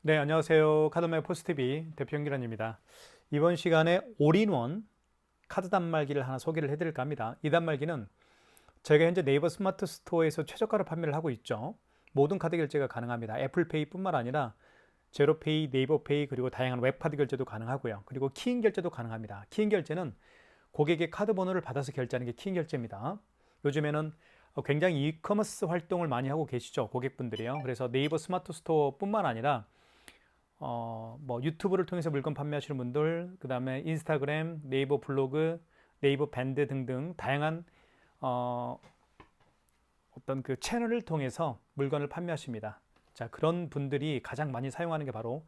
네, 안녕하세요. 카드마의 포스트비 대표 연기란입니다. 이번 시간에 올인원 카드 단말기를 하나 소개를 해드릴까 합니다. 이 단말기는 저희가 현재 네이버 스마트 스토어에서 최저가로 판매를 하고 있죠. 모든 카드 결제가 가능합니다. 애플페이뿐만 아니라 제로페이, 네이버페이 그리고 다양한 웹카드 결제도 가능하고요. 그리고 키인 결제도 가능합니다. 키인 결제는 고객의 카드 번호를 받아서 결제하는 게 키인 결제입니다. 요즘에는 굉장히 이커머스 활동을 많이 하고 계시죠, 고객분들이요. 그래서 네이버 스마트 스토어뿐만 아니라 뭐 유튜브를 통해서 물건 판매하시는 분들, 그 다음에 인스타그램, 네이버 블로그, 네이버 밴드 등등 다양한 어, 어떤 그 채널을 통해서 물건을 판매하십니다. 자, 그런 분들이 가장 많이 사용하는 게 바로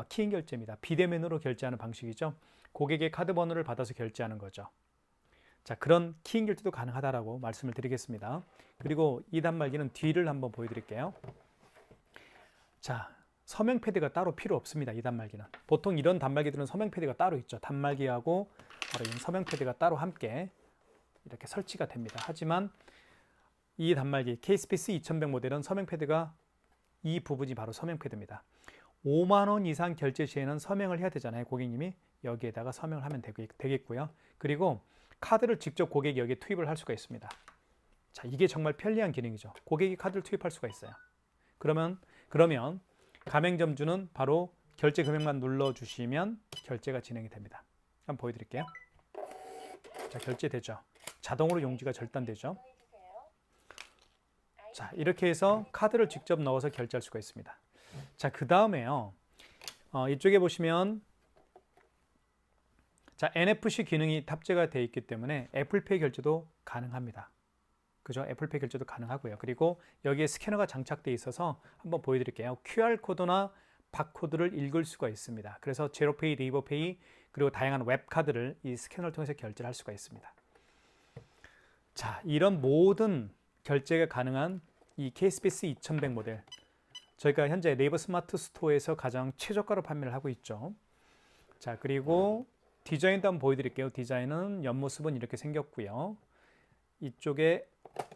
키인 결제입니다. 비대면으로 결제하는 방식이죠. 고객의 카드 번호를 받아서 결제하는 거죠. 자, 그런 키인 결제도 가능하다라고 말씀을 드리겠습니다. 그리고 이 단말기는 뒤를 한번 보여드릴게요. 자, 서명 패드가 따로 필요 없습니다. 이 단말기는. 보통 이런 단말기들은 서명 패드가 따로 있죠. 단말기하고 바로 이 서명 패드가 따로 함께 이렇게 설치가 됩니다. 하지만 이 단말기 케이스피스 2100 모델은 서명 패드가 이 부분이 바로 서명 패드입니다. 5만 원 이상 결제 시에는 서명을 해야 되잖아요. 고객님이 여기에다가 서명을 하면 되겠고요. 그리고 카드를 직접 고객이 여기에 투입을 할 수가 있습니다. 자, 이게 정말 편리한 기능이죠. 고객이 카드를 투입할 수가 있어요. 그러면 가맹점주는 바로 결제 금액만 눌러주시면 결제가 진행이 됩니다. 한번 보여드릴게요. 자, 결제되죠. 자동으로 용지가 절단되죠. 자, 이렇게 해서 카드를 직접 넣어서 결제할 수가 있습니다. 자, 그 다음에요. 이쪽에 보시면 자, NFC 기능이 탑재가 되어 있기 때문에 애플페이 결제도 가능합니다. 그죠? 애플페이 결제도 가능하고요. 그리고 여기에 스캐너가 장착되어 있어서 한번 보여드릴게요. QR코드나 바코드를 읽을 수가 있습니다. 그래서 제로페이, 네이버페이 그리고 다양한 웹카드를 이 스캐너를 통해서 결제를 할 수가 있습니다. 자, 이런 모든 결제가 가능한 이 케이스피스 2100 모델, 저희가 현재 네이버 스마트 스토어에서 가장 최저가로 판매를 하고 있죠. 자, 그리고 디자인도 한번 보여드릴게요. 디자인은 옆모습은 이렇게 생겼고요. 이쪽에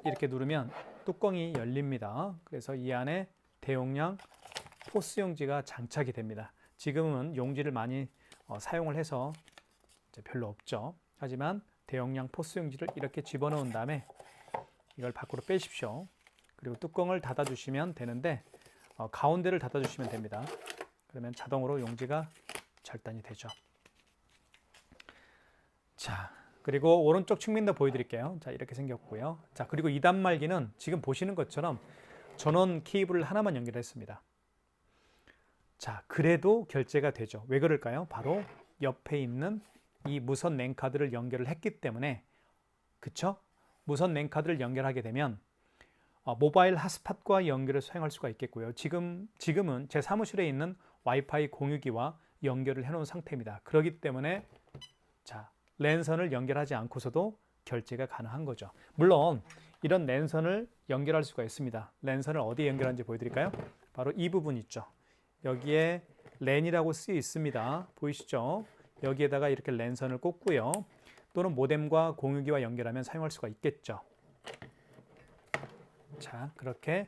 이렇게 누르면 뚜껑이 열립니다. 그래서 이 안에 대용량 포스 용지가 장착이 됩니다. 지금은 용지를 많이 사용을 해서 별로 없죠. 하지만 대용량 포스 용지를 이렇게 집어넣은 다음에 이걸 밖으로 빼십시오. 그리고 뚜껑을 닫아주시면 되는데 가운데를 닫아주시면 됩니다. 그러면 자동으로 용지가 절단이 되죠. 자, 그리고 오른쪽 측면도 보여드릴게요. 자, 이렇게 생겼고요. 자, 그리고 이 단말기는 지금 보시는 것처럼 전원 케이블을 하나만 연결했습니다. 자, 그래도 결제가 되죠. 왜 그럴까요? 바로 옆에 있는 이 무선 랜카드를 연결을 했기 때문에, 그쵸? 무선 랜카드를 연결하게 되면 모바일 핫스팟과 연결을 사용할 수가 있겠고요. 지금은 제 사무실에 있는 와이파이 공유기와 연결을 해놓은 상태입니다. 그렇기 때문에 자, 랜선을 연결하지 않고서도 결제가 가능한 거죠. 물론 이런 랜선을 연결할 수가 있습니다. 랜선을 어디에 연결하는지 보여드릴까요? 바로 이 부분 있죠. 여기에 랜이라고 쓰여 있습니다. 보이시죠? 여기에다가 이렇게 랜선을 꽂고요. 또는 모뎀과 공유기와 연결하면 사용할 수가 있겠죠. 자, 그렇게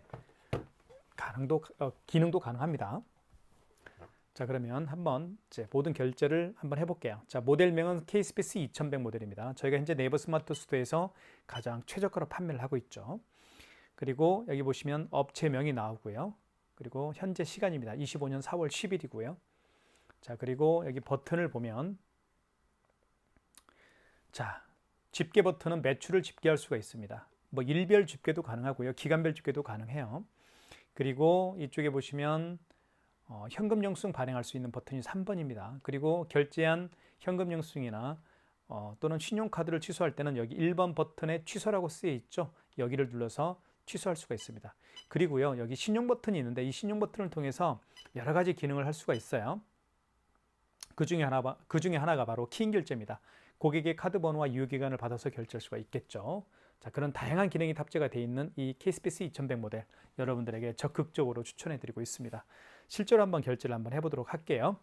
기능도 가능합니다. 자, 그러면 한번 이제 모든 결제를 한번 해볼게요. 자, 모델명은 케이스피스 2100 모델입니다. 저희가 현재 네이버 스마트 스토어에서 가장 최저가로 판매를 하고 있죠. 그리고 여기 보시면 업체명이 나오고요. 그리고 현재 시간입니다. 25년 4월 10일이고요. 자, 그리고 여기 버튼을 보면 자, 집계 버튼은 매출을 집계할 수가 있습니다. 뭐 일별 집계도 가능하고요. 기간별 집계도 가능해요. 그리고 이쪽에 보시면 현금 영수증 발행할 수 있는 버튼이 3번입니다. 그리고 결제한 현금 영수증이나 또는 신용카드를 취소할 때는 여기 1번 버튼에 취소라고 쓰여 있죠. 여기를 눌러서 취소할 수가 있습니다. 그리고요, 여기 신용 버튼이 있는데 이 신용 버튼을 통해서 여러 가지 기능을 할 수가 있어요. 그 중에 하나가 바로 키인 결제입니다. 고객의 카드 번호와 유효기간을 받아서 결제할 수가 있겠죠. 자, 그런 다양한 기능이 탑재가 되어 있는 이 케이스피스 2100 모델 여러분들에게 적극적으로 추천해 드리고 있습니다. 실제로 한번 결제를 한번 해보도록 할게요.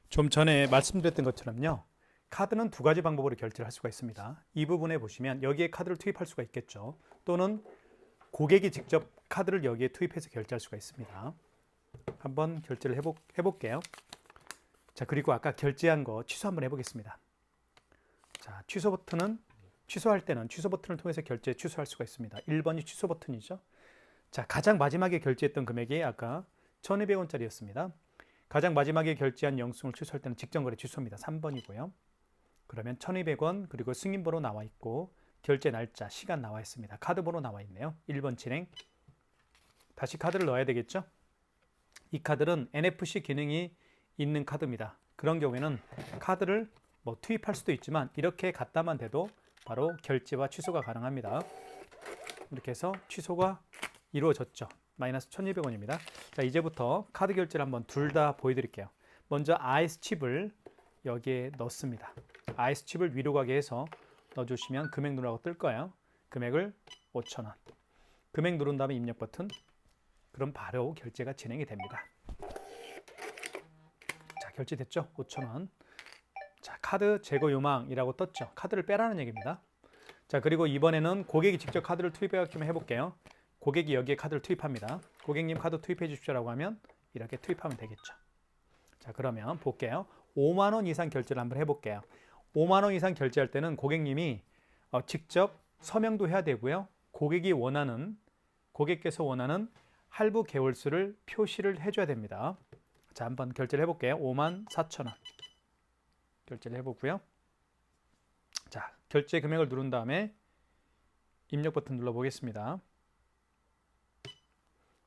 좀 전에 말씀드렸던 것처럼요, 카드는 두 가지 방법으로 결제를 할 수가 있습니다. 이 부분에 보시면 여기에 카드를 투입할 수가 있겠죠. 또는 고객이 직접 카드를 여기에 투입해서 결제할 수가 있습니다. 한번 결제를 해볼게요. 자, 그리고 아까 결제한 거 취소 한번 해보겠습니다. 자, 취소 버튼은 취소할 때는 취소 버튼을 통해서 결제 취소할 수가 있습니다. 1번이 취소 버튼이죠. 자, 가장 마지막에 결제했던 금액이 아까 1,200원짜리였습니다. 가장 마지막에 결제한 영수증을 취소할 때는 직전거래 취소입니다. 3번이고요. 그러면 1,200원 그리고 승인번호 나와 있고 결제 날짜, 시간 나와 있습니다. 카드 번호 나와 있네요. 1번 진행. 다시 카드를 넣어야 되겠죠? 이 카드는 NFC 기능이 있는 카드입니다. 그런 경우에는 카드를 뭐 투입할 수도 있지만 이렇게 갖다만 대도 바로 결제와 취소가 가능합니다. 이렇게 해서 취소가 이루어졌죠. 마이너스 1,200원입니다. 자, 이제부터 카드 결제를 한번 둘 다 보여드릴게요. 먼저 아이스 칩을 여기에 넣습니다. 아이스 칩을 위로 가게 해서 넣어주시면 금액 누르라고 뜰 거예요. 금액을 5,000원. 금액 누른 다음에 입력 버튼. 그럼 바로 결제가 진행이 됩니다. 자, 결제됐죠? 5,000원. 자, 카드 제거 요망이라고 떴죠. 카드를 빼라는 얘기입니다. 자, 그리고 이번에는 고객이 직접 카드를 투입해서 해볼게요. 고객이 여기에 카드를 투입합니다. 고객님 카드 투입해 주십시오라고 하면 이렇게 투입하면 되겠죠. 자, 그러면 볼게요. 5만 원 이상 결제를 한번 해볼게요. 5만 원 이상 결제할 때는 고객님이 직접 서명도 해야 되고요. 고객께서 원하는 할부 개월수를 표시를 해줘야 됩니다. 자, 한번 결제를 해볼게요. 54,000원 결제를 해보고요. 자, 결제 금액을 누른 다음에 입력 버튼 눌러보겠습니다.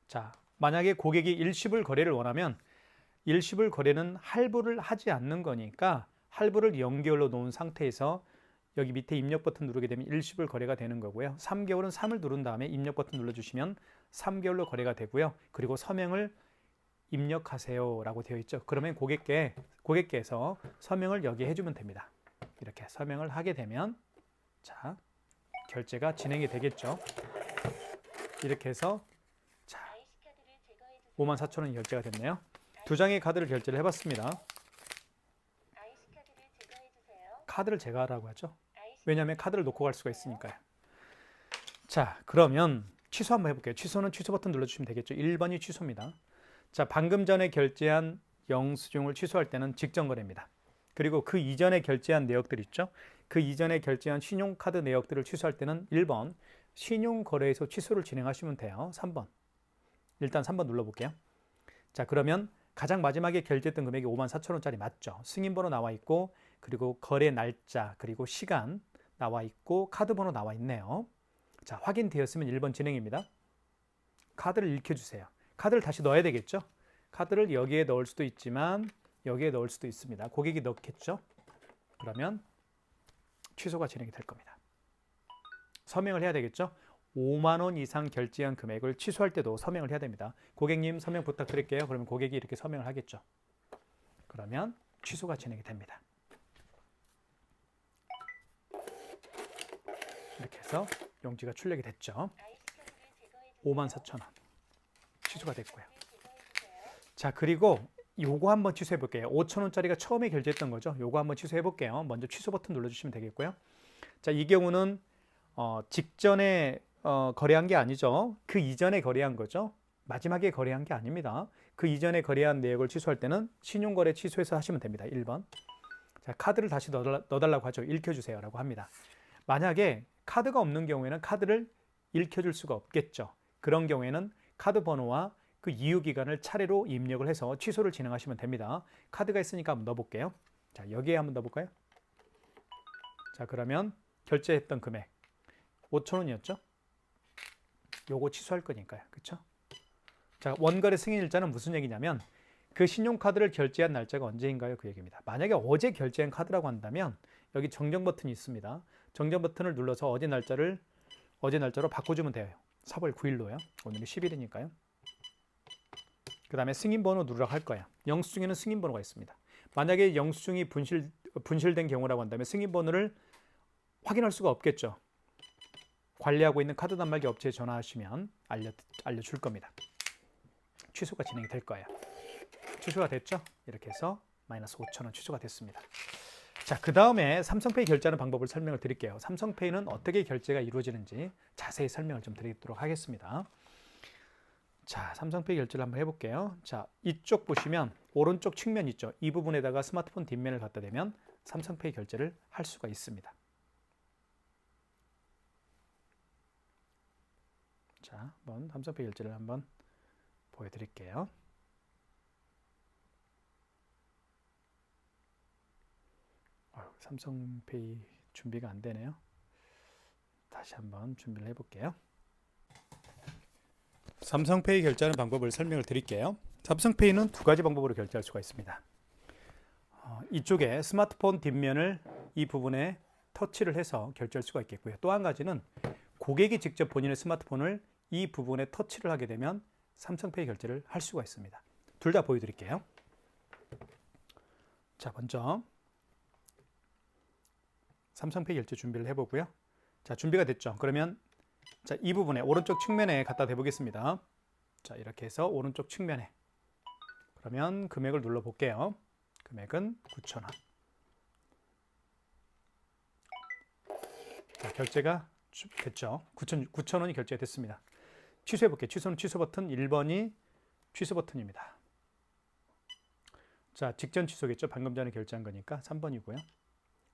자, 만약에 고객이 일시불 거래를 원하면 일시불 거래는 할부를 하지 않는 거니까 할부를 0개월로 놓은 상태에서 여기 밑에 입력 버튼 누르게 되면 일시불 거래가 되는 거고요. 3개월은 3을 누른 다음에 입력 버튼 눌러주시면 3개월로 거래가 되고요. 그리고 서명을 입력하세요 라고 되어 있죠. 그러면 고객께서 서명을 여기 해주면 됩니다. 이렇게 서명을 하게 되면 자, 결제가 진행이 되겠죠. 이렇게 해서 자, 54,000원이 결제가 됐네요. 두 장의 카드를 결제를 해봤습니다. 카드를 제거하라고 하죠. 왜냐하면 카드를 놓고 갈 수가 있으니까요. 자, 그러면 취소 한번 해볼게요. 취소는 취소 버튼 눌러주시면 되겠죠. 1번이 취소입니다. 자, 방금 전에 결제한 영수증을 취소할 때는 직전거래입니다. 그리고 그 이전에 결제한 내역들 있죠. 그 이전에 결제한 신용카드 내역들을 취소할 때는 1번 신용거래에서 취소를 진행하시면 돼요. 3번 일단 3번 눌러볼게요. 자, 그러면 가장 마지막에 결제했던 금액이 54,000원짜리 맞죠? 승인번호 나와 있고 그리고 거래 날짜 그리고 시간 나와 있고 카드 번호 나와 있네요. 자, 확인되었으면 1번 진행입니다. 카드를 읽혀주세요. 카드를 다시 넣어야 되겠죠? 카드를 여기에 넣을 수도 있지만 여기에 넣을 수도 있습니다. 고객이 넣겠죠? 그러면 취소가 진행이 될 겁니다. 서명을 해야 되겠죠? 5만 원 이상 결제한 금액을 취소할 때도 서명을 해야 됩니다. 고객님 서명 부탁드릴게요. 그러면 고객이 이렇게 서명을 하겠죠. 그러면 취소가 진행이 됩니다. 이렇게 해서 용지가 출력이 됐죠. 54,000원 취소가 됐고요. 자, 그리고 요거 한번 취소해 볼게요. 5,000원짜리가 처음에 결제했던 거죠. 요거 한번 취소해 볼게요. 먼저 취소 버튼 눌러주시면 되겠고요. 자, 이 경우는 직전에 거래한 게 아니죠. 그 이전에 거래한 거죠. 마지막에 거래한 게 아닙니다. 그 이전에 거래한 내역을 취소할 때는 신용거래 취소해서 하시면 됩니다. 1번. 자, 카드를 다시 넣어달라고 하죠. 읽혀주세요 라고 합니다. 만약에 카드가 없는 경우에는 카드를 읽혀줄 수가 없겠죠. 그런 경우에는 카드 번호와 그 이유기간을 차례로 입력을 해서 취소를 진행하시면 됩니다. 카드가 있으니까 한번 넣어볼게요. 자, 여기에 한번 넣어볼까요? 자, 그러면 결제했던 금액 5,000원이었죠? 요거 취소할 거니까요. 그렇죠? 자, 원거래 승인일자는 무슨 얘기냐면 그 신용카드를 결제한 날짜가 언제인가요? 그 얘기입니다. 만약에 어제 결제한 카드라고 한다면 여기 정정 버튼이 있습니다. 정정 버튼을 눌러서 어제 날짜로 바꿔주면 돼요. 4월 9일로요. 오늘이 10일이니까요. 그 다음에 승인번호 누르라고 할 거예요. 영수증에는 승인번호가 있습니다. 만약에 영수증이 분실된 경우라고 한다면 승인번호를 확인할 수가 없겠죠. 관리하고 있는 카드 단말기 업체에 전화하시면 알려줄 겁니다. 취소가 진행이 될 거예요. 취소가 됐죠? 이렇게 해서 마이너스 5,000원 취소가 됐습니다. 자, 그 다음에 삼성페이 결제하는 방법을 설명을 드릴게요. 삼성페이는 어떻게 결제가 이루어지는지 자세히 설명을 좀 드리도록 하겠습니다. 자, 삼성페이 결제를 한번 해볼게요. 자, 이쪽 보시면 오른쪽 측면 있죠. 이 부분에다가 스마트폰 뒷면을 갖다 대면 삼성페이 결제를 할 수가 있습니다. 자, 한번 삼성페이 결제를 한번 보여드릴게요. 삼성페이 준비가 안 되네요. 다시 한번 준비를 해볼게요. 삼성페이 결제하는 방법을 설명을 드릴게요. 삼성페이는 두 가지 방법으로 결제할 수가 있습니다. 이쪽에 스마트폰 뒷면을 이 부분에 터치를 해서 결제할 수가 있겠고요. 또 한 가지는 고객이 직접 본인의 스마트폰을 이 부분에 터치를 하게 되면 삼성페이 결제를 할 수가 있습니다. 둘 다 보여드릴게요. 자, 먼저 삼성페이 결제 준비를 해보고요. 자, 준비가 됐죠. 그러면 자, 이 부분에 오른쪽 측면에 갖다 대보겠습니다. 자, 이렇게 해서 오른쪽 측면에 그러면 금액을 눌러 볼게요. 금액은 9,000원. 자, 결제가 됐죠. 9,000원이 결제됐습니다. 취소해 볼게요. 취소는 취소 버튼 1번이 취소 버튼입니다. 자, 직전 취소겠죠. 방금 전에 결제한 거니까 3번이고요.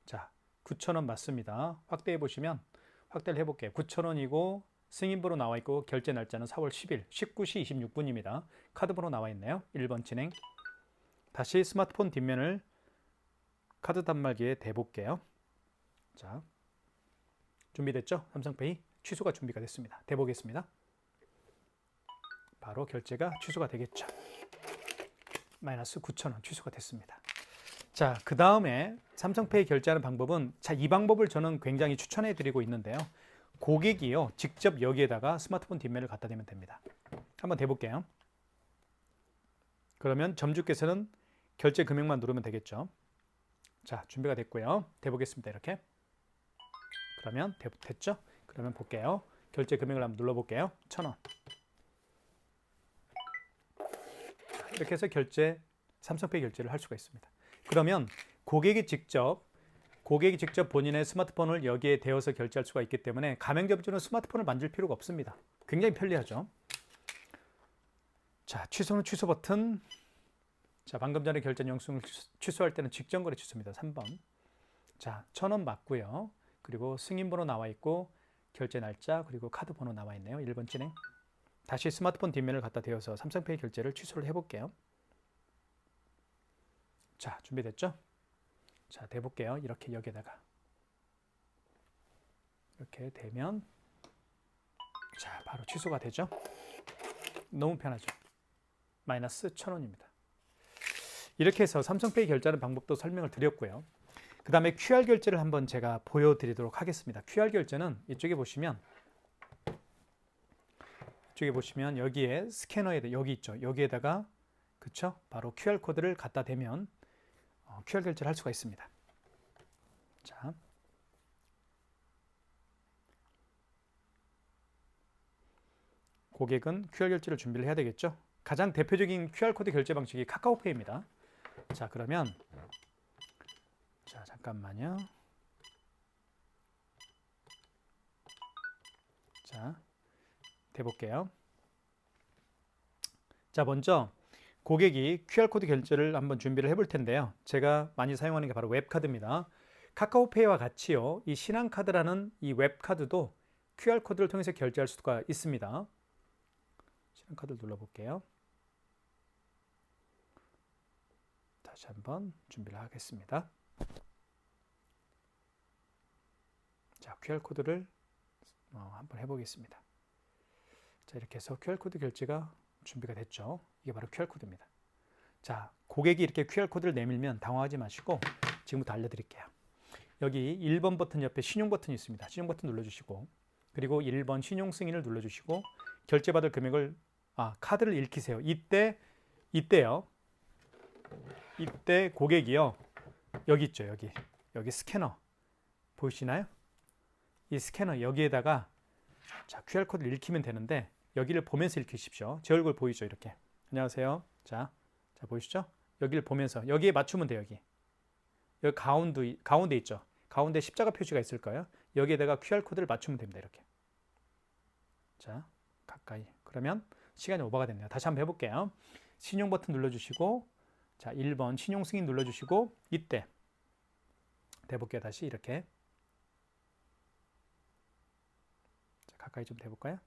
자, 9,000원 맞습니다. 확대해 보시면 확대를 해볼게요. 9,000원이고 승인번호 나와 있고 결제 날짜는 4월 10일 19시 26분입니다. 카드번호 나와 있네요. 1번 진행. 다시 스마트폰 뒷면을 카드 단말기에 대볼게요. 자, 준비됐죠? 삼성페이 취소가 준비가 됐습니다. 대보겠습니다. 바로 결제가 취소가 되겠죠. 마이너스 9,000원 취소가 됐습니다. 자, 그 다음에 삼성페이 결제하는 방법은 자, 이 방법을 저는 굉장히 추천해 드리고 있는데요. 고객이요 직접 여기에다가 스마트폰 뒷면을 갖다 대면 됩니다. 한번 대볼게요. 그러면 점주께서는 결제 금액만 누르면 되겠죠. 자, 준비가 됐고요. 대보겠습니다. 이렇게. 그러면 됐죠? 그러면 볼게요. 결제 금액을 한번 눌러볼게요. 1,000원. 이렇게 해서 삼성페이 결제를 할 수가 있습니다. 그러면 고객이 직접 본인의 스마트폰을 여기에 대어서 결제할 수가 있기 때문에 가맹점주는 스마트폰을 만질 필요가 없습니다. 굉장히 편리하죠. 자, 취소는 취소 버튼. 자, 방금 전에 결제 영수증을 취소할 때는 직전 거래 취소입니다. 3번. 자, 1,000원 맞고요. 그리고 승인번호 나와 있고 결제 날짜 그리고 카드 번호 나와 있네요. 1번 진행. 다시 스마트폰 뒷면을 갖다 대어서 삼성페이 결제를 취소를 해볼게요. 자, 준비됐죠? 자, 대볼게요. 이렇게 여기다가 이렇게 되면 자, 바로 취소가 되죠? 너무 편하죠? 마이너스 1,000원입니다. 이렇게 해서 삼성페이 결제하는 방법도 설명을 드렸고요. 그 다음에 QR 결제를 한번 제가 보여드리도록 하겠습니다. QR 결제는 이쪽에 보시면 여기에 스캐너에 여기 있죠. 여기에다가 그쵸? 바로 QR 코드를 갖다 대면 QR 결제를 할 수가 있습니다. 자, 고객은 QR 결제를 준비를 해야 되겠죠. 가장 대표적인 QR 코드 결제 방식이 카카오페이입니다. 자, 그러면 자, 잠깐만요. 자, 대볼게요. 자, 먼저 고객이 QR코드 결제를 한번 준비를 해볼 텐데요. 제가 많이 사용하는 게 바로 웹카드입니다. 카카오페이와 같이요. 이 신한카드라는 이 웹카드도 QR코드를 통해서 결제할 수가 있습니다. 신한카드를 눌러볼게요. 다시 한번 준비를 하겠습니다. 자, QR코드를 한번 해보겠습니다. 자, 이렇게 해서 QR코드 결제가 준비가 됐죠. 이게 바로 QR코드입니다. 자, 고객이 이렇게 QR코드를 내밀면 당황하지 마시고 지금부터 알려드릴게요. 여기 1번 버튼 옆에 신용 버튼이 있습니다. 신용 버튼 눌러주시고 그리고 1번 신용 승인을 눌러주시고 결제받을 금액을 카드를 읽히세요. 이때요. 이때 고객이요. 여기 있죠. 여기 스캐너 보이시나요? 이 스캐너 여기에다가 자, QR코드를 읽히면 되는데 여기를 보면서 읽히십시오. 제 얼굴 보이죠? 이렇게. 안녕하세요. 자 보이시죠? 여기를 보면서 여기에 맞추면 돼요. 여기 가운데 있죠? 가운데 십자가 표시가 있을 거예요. 여기에다가 QR코드를 맞추면 됩니다. 이렇게. 자, 가까이. 그러면 시간이 오버가 됐네요. 다시 한번 해볼게요. 신용 버튼 눌러주시고 자 1번 신용 승인 눌러주시고 이때 대볼게요. 다시 이렇게 자, 가까이 좀 대볼까요?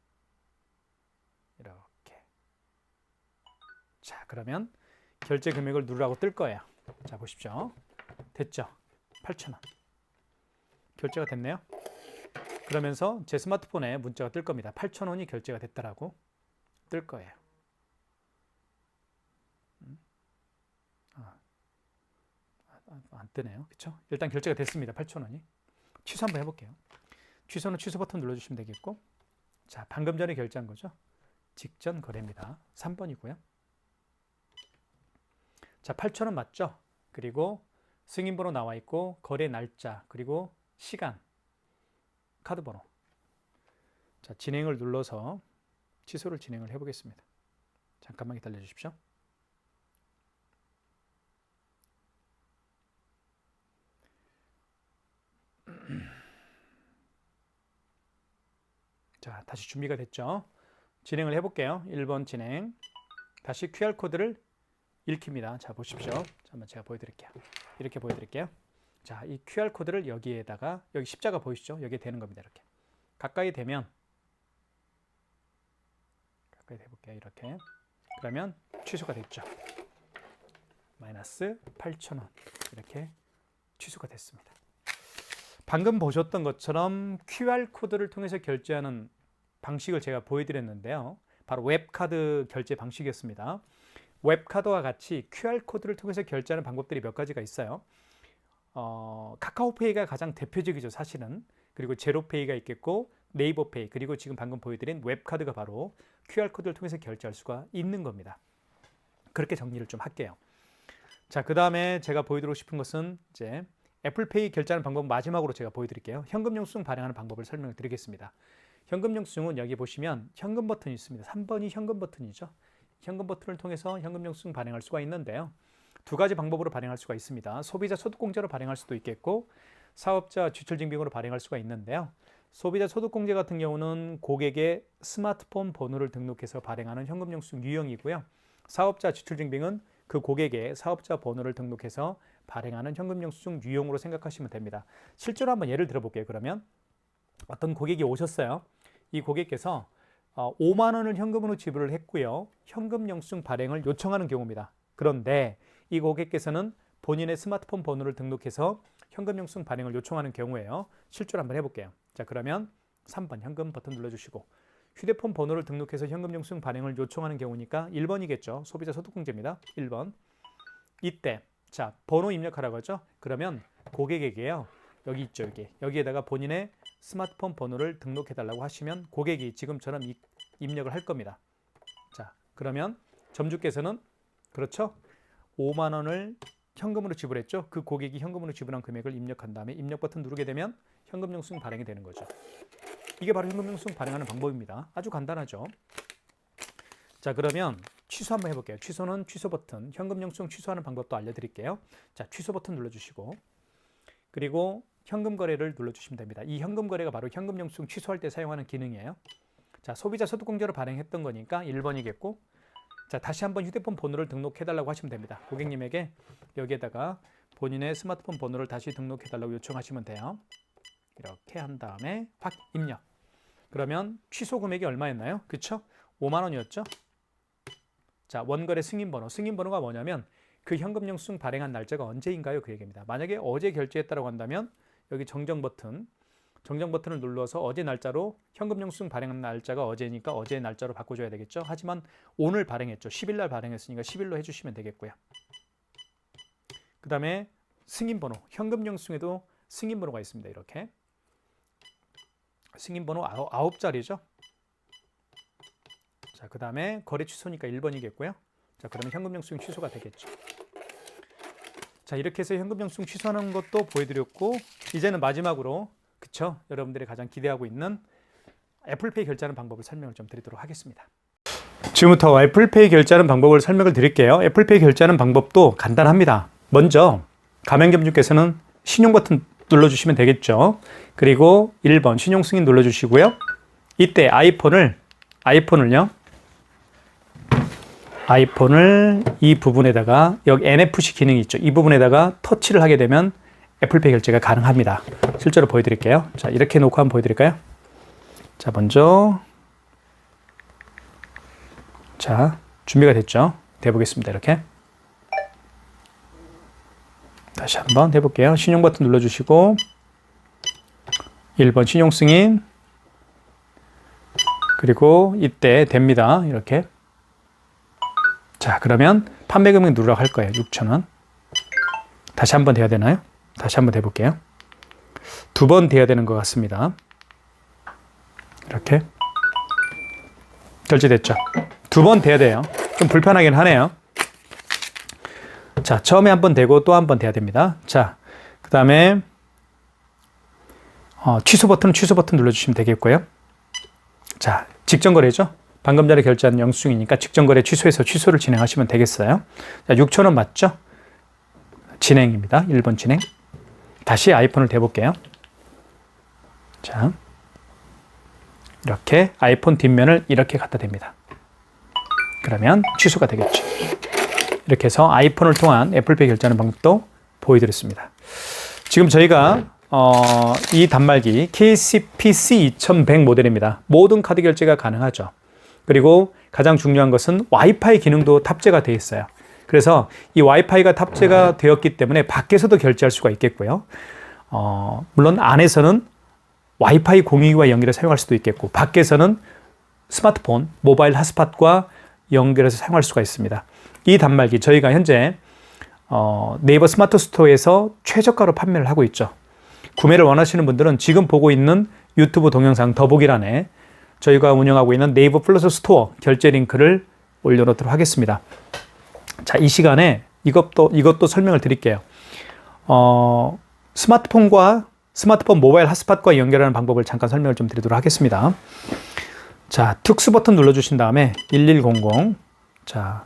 이렇게 자 그러면 결제 금액을 누르라고 뜰 거예요. 자 보십시오. 됐죠? 8,000원 결제가 됐네요. 그러면서 제 스마트폰에 문자가 뜰 겁니다. 8,000원이 결제가 됐다라고 뜰 거예요. 안 뜨네요. 그렇죠? 일단 결제가 됐습니다. 8,000원이. 취소 한번 해볼게요. 취소는 취소 버튼 눌러주시면 되겠고 자 방금 전에 결제한 거죠. 직전 거래입니다. 3번이고요. 자 8,000원 맞죠? 그리고 승인번호 나와 있고 거래 날짜 그리고 시간 카드 번호 자 진행을 눌러서 취소를 진행을 해보겠습니다. 잠깐만 기다려 주십시오. 자 다시 준비가 됐죠? 진행을 해볼게요. 1번 진행 다시 QR코드를 읽힙니다. 자 보십시오. 잠깐만 제가 보여드릴게요. 이렇게 보여드릴게요. 자 이 QR코드를 여기에다가 여기 십자가 보이시죠? 여기에 대는 겁니다. 이렇게 가까이 대면 가까이 대볼게요. 이렇게 그러면 취소가 됐죠. 마이너스 8,000원 이렇게 취소가 됐습니다. 방금 보셨던 것처럼 QR코드를 통해서 결제하는 방식을 제가 보여드렸는데요. 바로 웹카드 결제 방식이었습니다. 웹카드와 같이 QR코드를 통해서 결제하는 방법들이 몇 가지가 있어요. 카카오페이가 가장 대표적이죠, 사실은. 그리고 제로페이가 있겠고 네이버페이 그리고 지금 방금 보여드린 웹카드가 바로 QR코드를 통해서 결제할 수가 있는 겁니다. 그렇게 정리를 좀 할게요. 자, 그 다음에 제가 보여드리고 싶은 것은 이제 애플페이 결제하는 방법 마지막으로 제가 보여드릴게요. 현금 영수증 발행하는 방법을 설명을 드리겠습니다. 현금 영수증은 여기 보시면 현금 버튼이 있습니다. 3번이 현금 버튼이죠. 현금 버튼을 통해서 현금 영수증 발행할 수가 있는데요. 두 가지 방법으로 발행할 수가 있습니다. 소비자 소득공제로 발행할 수도 있겠고 사업자 지출증빙으로 발행할 수가 있는데요. 소비자 소득공제 같은 경우는 고객의 스마트폰 번호를 등록해서 발행하는 현금 영수증 유형이고요. 사업자 지출증빙은 그 고객의 사업자 번호를 등록해서 발행하는 현금 영수증 유형으로 생각하시면 됩니다. 실제로 한번 예를 들어볼게요. 그러면 어떤 고객이 오셨어요. 이 고객께서 5만 원을 현금으로 지불을 했고요. 현금 영수증 발행을 요청하는 경우입니다. 그런데 이 고객께서는 본인의 스마트폰 번호를 등록해서 현금 영수증 발행을 요청하는 경우에요. 실제로 한번 해볼게요. 자, 그러면 3번 현금 버튼 눌러주시고 휴대폰 번호를 등록해서 현금 영수증 발행을 요청하는 경우니까 1번이겠죠. 소비자 소득공제입니다. 1번. 이때 자 번호 입력하라고 하죠. 그러면 고객에게요. 여기 있죠. 여기에다가 본인의 스마트폰 번호를 등록해달라고 하시면 고객이 지금처럼 입력을 할 겁니다. 자, 그러면 점주께서는 그렇죠. 5만 원을 현금으로 지불했죠. 그 고객이 현금으로 지불한 금액을 입력한 다음에 입력 버튼 누르게 되면 현금 영수증 발행이 되는 거죠. 이게 바로 현금 영수증 발행하는 방법입니다. 아주 간단하죠. 자, 그러면 취소 한번 해볼게요. 취소는 취소 버튼, 현금 영수증 취소하는 방법도 알려드릴게요. 자, 취소 버튼 눌러주시고 그리고 현금 거래를 눌러주시면 됩니다. 이 현금 거래가 바로 현금 영수증 취소할 때 사용하는 기능이에요. 자, 소비자 소득공제로 발행했던 거니까 1번이겠고 자, 다시 한번 휴대폰 번호를 등록해달라고 하시면 됩니다. 고객님에게 여기에다가 본인의 스마트폰 번호를 다시 등록해달라고 요청하시면 돼요. 이렇게 한 다음에 확 입력. 그러면 취소 금액이 얼마였나요? 그쵸? 5만 원이었죠? 자, 원거래 승인번호. 승인번호가 뭐냐면 그 현금 영수증 발행한 날짜가 언제인가요? 그 얘기입니다. 만약에 어제 결제했다고 한다면 여기 정정 버튼을 눌러서 어제 날짜로 현금 영수증 발행한 날짜가 어제니까 어제 날짜로 바꿔줘야 되겠죠. 하지만 오늘 발행했죠. 10일 날 발행했으니까 10일로 해주시면 되겠고요. 그 다음에 승인번호. 현금 영수증에도 승인번호가 있습니다. 이렇게 승인번호 9자리죠. 자, 그 다음에 거래 취소니까 1번이겠고요. 자, 그러면 현금 영수증 취소가 되겠죠. 자, 이렇게 해서 현금 영수증 취소하는 것도 보여드렸고 이제는 마지막으로 그쵸? 여러분들이 가장 기대하고 있는 애플페이 결제하는 방법을 설명을 좀 드리도록 하겠습니다. 지금부터 애플페이 결제하는 방법을 설명을 드릴게요. 애플페이 결제하는 방법도 간단합니다. 먼저 가맹점주께서는 신용 버튼 눌러주시면 되겠죠. 그리고 1번 신용 승인 눌러주시고요. 이때 아이폰을요. 아이폰을 이 부분에다가 여기 NFC 기능이 있죠. 이 부분에다가 터치를 하게 되면 애플페이 결제가 가능합니다. 실제로 보여드릴게요. 자, 이렇게 놓고 한번 보여드릴까요? 자, 먼저 자, 준비가 됐죠? 대보겠습니다. 이렇게 다시 한번 해볼게요. 신용 버튼 눌러주시고 1번 신용 승인, 그리고 이때 됩니다. 이렇게. 자, 그러면 판매 금액 누르라고 할 거예요. 6,000원. 다시 한번 돼야 되나요? 다시 한번 해볼게요. 2번 돼야 되는 것 같습니다. 이렇게 결제됐죠. 2번 돼야 돼요. 좀 불편하긴 하네요. 자, 처음에 한번 되고 또 한 번 돼야 됩니다. 자, 그 다음에 취소 버튼 눌러주시면 되겠고요. 자, 직전 거래죠. 방금 전에 결제한 영수증이니까 직전 거래 취소해서 취소를 진행하시면 되겠어요. 자, 6,000원 맞죠? 진행입니다. 1번 진행. 다시 아이폰을 대볼게요. 자, 이렇게 아이폰 뒷면을 이렇게 갖다 댑니다. 그러면 취소가 되겠죠. 이렇게 해서 아이폰을 통한 애플페이 결제하는 방법도 보여드렸습니다. 지금 저희가 이 단말기 KCPC 2100 모델입니다. 모든 카드 결제가 가능하죠. 그리고 가장 중요한 것은 와이파이 기능도 탑재가 되어 있어요. 그래서 이 와이파이가 탑재가 되었기 때문에 밖에서도 결제할 수가 있겠고요. 물론 안에서는 와이파이 공유기와 연결해서 사용할 수도 있겠고, 밖에서는 스마트폰, 모바일 핫스팟과 연결해서 사용할 수가 있습니다. 이 단말기 저희가 현재 네이버 스마트 스토어에서 최저가로 판매를 하고 있죠. 구매를 원하시는 분들은 지금 보고 있는 유튜브 동영상 더보기란에 저희가 운영하고 있는 네이버 플러스 스토어 결제 링크를 올려놓도록 하겠습니다. 자, 이 시간에 이것도 설명을 드릴게요. 스마트폰 모바일 핫스팟과 연결하는 방법을 잠깐 설명을 좀 드리도록 하겠습니다. 자, 특수 버튼 눌러주신 다음에 1100. 자,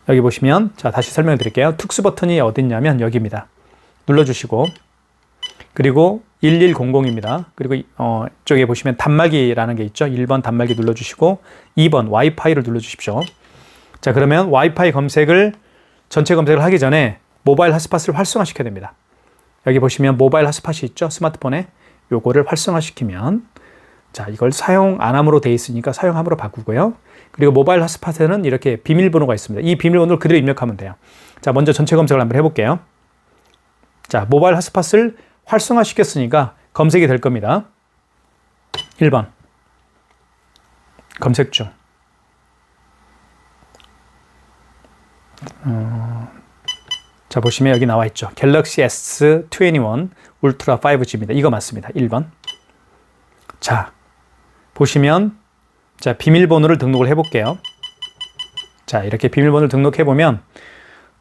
여기 보시면, 자, 다시 설명을 드릴게요. 특수 버튼이 어디 있냐면 여기입니다. 눌러주시고, 그리고 1100입니다. 그리고 이쪽에 보시면 단말기라는 게 있죠. 1번 단말기 눌러주시고 2번 와이파이를 눌러주십시오. 자, 그러면 와이파이 전체 검색을 하기 전에 모바일 핫스팟을 활성화시켜야 됩니다. 여기 보시면 모바일 핫스팟이 있죠. 스마트폰에 요거를 활성화시키면, 자, 이걸 사용 안 함으로 되어 있으니까 사용함으로 바꾸고요. 그리고 모바일 핫스팟에는 이렇게 비밀번호가 있습니다. 이 비밀번호를 그대로 입력하면 돼요. 자, 먼저 전체 검색을 한번 해볼게요. 자, 모바일 핫스팟을 활성화시켰으니까 검색이 될 겁니다. 1번 검색 중. 자, 보시면 여기 나와 있죠. 갤럭시 S21 울트라 5G입니다. 이거 맞습니다. 1번. 자, 보시면, 자, 비밀번호를 등록을 해볼게요. 자, 이렇게 비밀번호를 등록해보면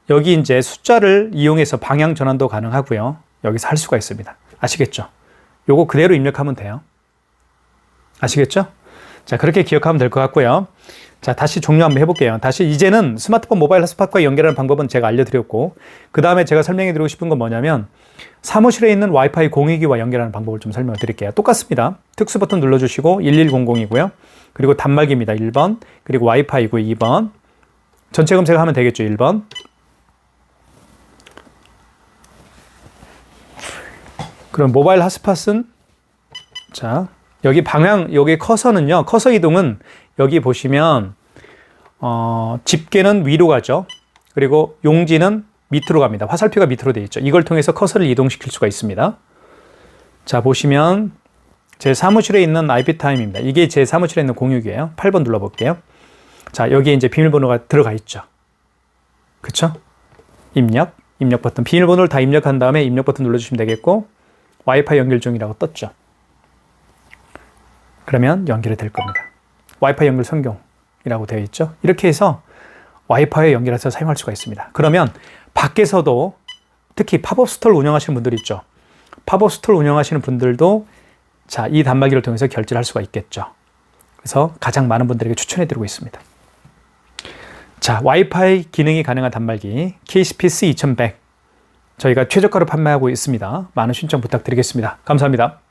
여기 이제 숫자를 이용해서 방향 전환도 가능하고요. 여기서 할 수가 있습니다. 아시겠죠? 요거 그대로 입력하면 돼요. 아시겠죠? 자, 그렇게 기억하면 될 것 같고요. 자, 다시 종료 한번 해볼게요. 다시 이제는 스마트폰 모바일 핫스팟과 연결하는 방법은 제가 알려드렸고, 그 다음에 제가 설명해드리고 싶은 건 뭐냐면 사무실에 있는 와이파이 공유기와 연결하는 방법을 좀 설명을 드릴게요. 똑같습니다. 특수 버튼 눌러주시고 1100이고요. 그리고 단말기입니다. 1번. 그리고 와이파이고 2번. 전체 검색하면 되겠죠. 1번. 그럼 모바일 핫스팟은, 자, 여기 여기 커서는요, 커서 이동은 여기 보시면, 집게는 위로 가죠. 그리고 용지는 밑으로 갑니다. 화살표가 밑으로 되어 있죠. 이걸 통해서 커서를 이동시킬 수가 있습니다. 자, 보시면 제 사무실에 있는 IP타임입니다. 이게 제 사무실에 있는 공유기예요. 8번 눌러볼게요. 자, 여기에 이제 비밀번호가 들어가 있죠. 그쵸? 입력 버튼. 비밀번호를 다 입력한 다음에 입력 버튼 눌러주시면 되겠고, 와이파이 연결 중이라고 떴죠. 그러면 연결이 될 겁니다. 와이파이 연결 성공이라고 되어 있죠. 이렇게 해서 와이파이에 연결해서 사용할 수가 있습니다. 그러면 밖에서도, 특히 팝업 스토어를 운영하시는 분들 있죠. 팝업 스토어를 운영하시는 분들도, 자, 이 단말기를 통해서 결제를 할 수가 있겠죠. 그래서 가장 많은 분들에게 추천해드리고 있습니다. 자, 와이파이 기능이 가능한 단말기 KCPC 2100 저희가 최저가로 판매하고 있습니다. 많은 신청 부탁드리겠습니다. 감사합니다.